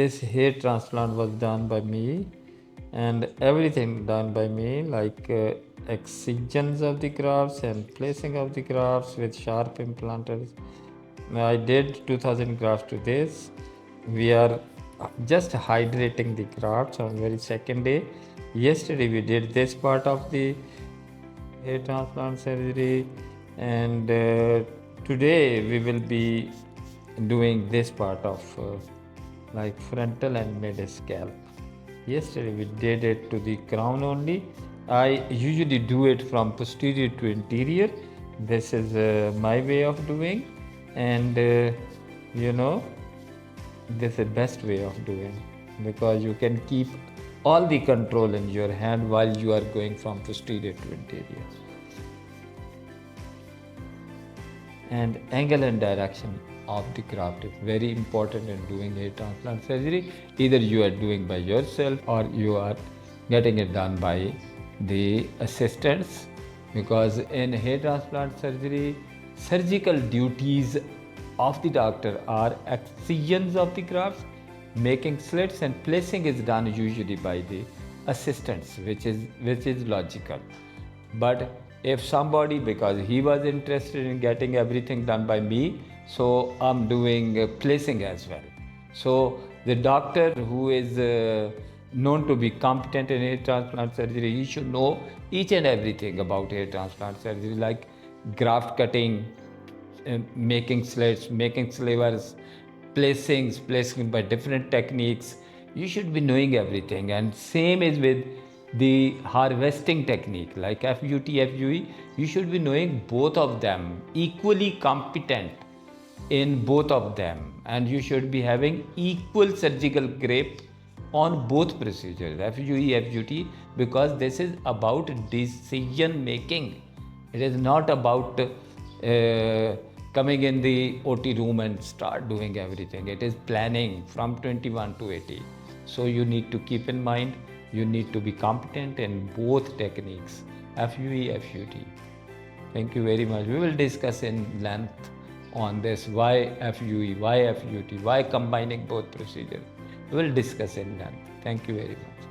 this hair transplant was done by me, and everything done by me, like excisions of the grafts and placing of the grafts with sharp implanters. I did 2000 grafts to this. We are just hydrating the grafts on very second day. Yesterday we did this part of the hair transplant surgery, and today we will be doing this part of like frontal and mid scalp. Yesterday we did it to the crown only. I usually do it from posterior to interior. This is my way of doing, and you know, this is the best way of doing, because you can keep all the control in your hand while you are going from posterior to interior. And angle and direction of the graft is very important in doing hair transplant surgery. Either you are doing by yourself or you are getting it done by the assistants, because in hair transplant surgery, surgical duties of the doctor are excisions of the grafts, making slits, and placing is done usually by the assistants, which is logical. But if somebody, because he was interested in getting everything done by me, so I'm doing placing as well. So the doctor who is known to be competent in hair transplant surgery, he should know each and everything about hair transplant surgery, like graft cutting, making slits, making slivers, placing by different techniques. You should be knowing everything. And same is with the harvesting technique like FUT, FUE. You should be knowing both of them, equally competent in both of them, and you should be having equal surgical grip on both procedures, FUE, FUT, because this is about decision making. It is not about coming in the OT room and start doing everything. It is planning from 21 to 80. So you need to keep in mind, you need to be competent in both techniques, FUE, FUT. Thank you very much. We will discuss in length on this, why FUE, why FUT, why combining both procedures. We will discuss in length. Thank you very much.